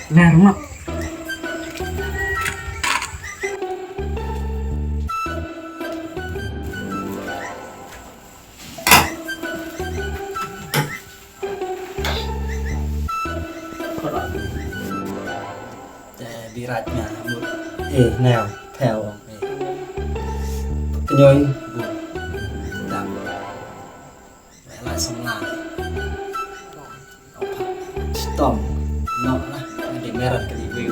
Nah, rumah. Biratnya nào theo cái nhoi bu đam vẽ lại xong lại storm nó là để merah ke di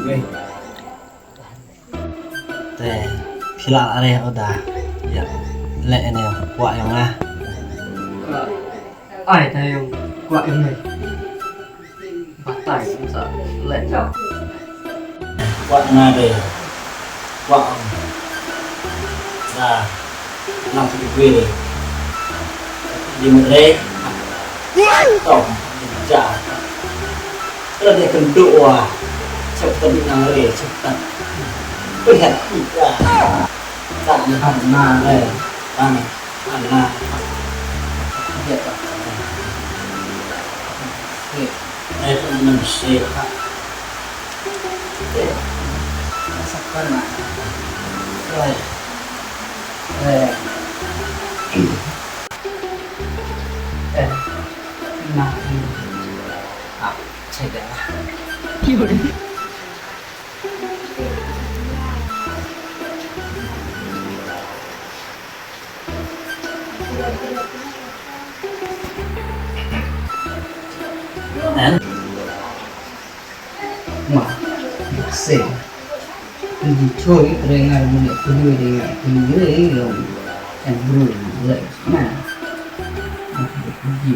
teh sila area udah ya lẹ nè quạ yang nga Ai thay yang kuat yang này. Batai sa lẹ chao. quạ nga để quạ là làm cái quê di mere tổng trả là để cần độ chụp tận năng để chụp tận tôi hẹn tận hẳn na đây hẳn na hiện đây phần mình sẽ để sắp cân lại rồi đây Nah, check that and mà sẽ đi chơi cái ngày mình lại cứ đi để mình nhớ đấy rồi em buồn lại mà gì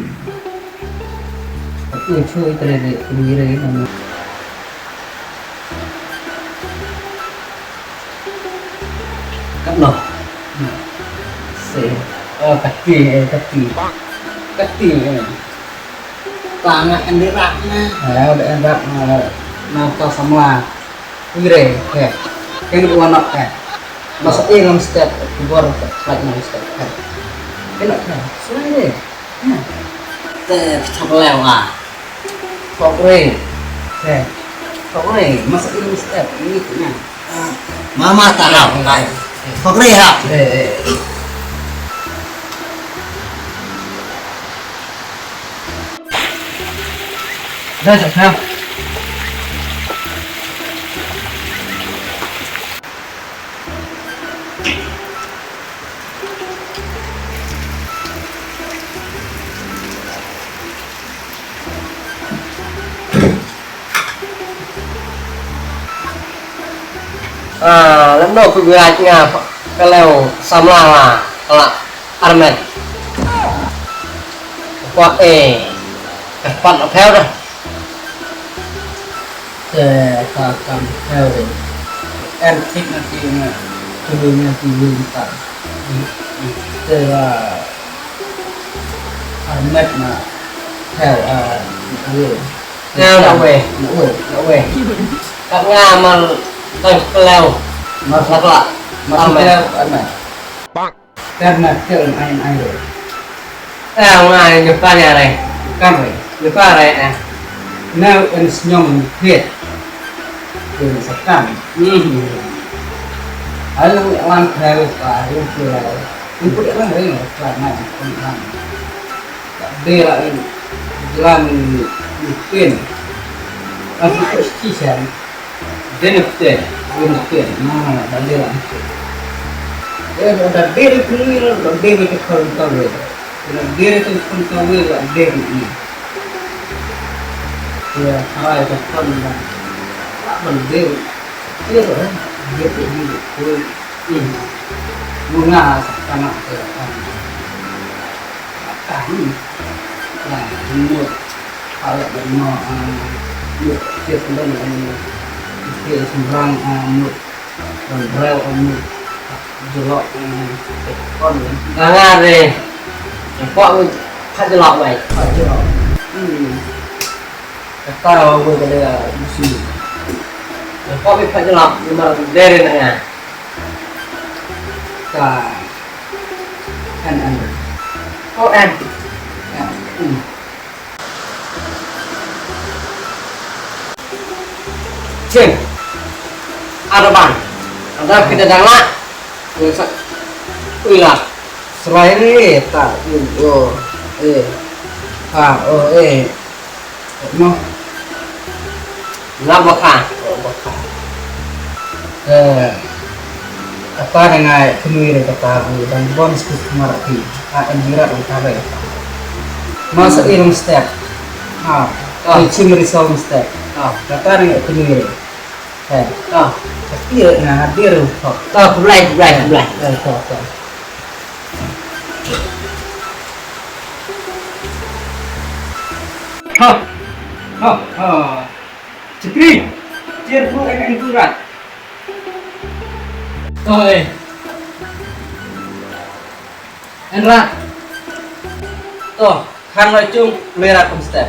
tôi chơi cái này để đi đấy mà cấp nổ sẽ cắt tiền này tàng anh đi rạc nha để em đặt nào tao sama lah kire kayak yang kedua nak kayak masuk dalam step keluar like no step kayak enak kan selain deh teh chọc lèo à Kokre kayak Kokre masuk dalam step ini punya mama tak học này học đi học ra chẳng sao lần đầu quý vị nhà cái lèo xăm là armet qua cái phần nó theo rồi tak akan tahu antik nanti turunnya dulu tak setelah Ahmed nak theo theo đâu về nó về các nhà mà cái lèo mà thật là masuk theo Ahmed karena theo anh rồi ngoài nhập qua nhà này kan rồi nhập qua này à now in senyum head dengan sekan lalu yang theo và yang theo input yang lain karena orang dia lại làm tiền masih posisi benefit mana dan dia làm ada dia punya dan dia itu kontrol dan dia itu kontrol dan dia ini ya hai cái phần là mình đều biết rồi biết được như tôi muốn là cả mạng thì cả là mua kalau ada mau mua tiap bulan itu sembarang mua dan rel mua jelok con nga về quạ phát cho lọ vậy phải jelok kata gue pada musim quạ bị phát cho lọ nhưng mà đê lên này à ka kan có ăn Cing. Ada ban. Ada kita dangla. Uilah. Selain tak yo mau Ngap bakha. apa dengan kemiri kata dan bonus kemarati enjira utara masa irum step cimri sound step kata dengan kemiri tapi nah hadir Berai. Cekri, cier pun yang kurat. Enra, hang lai chung, merah step.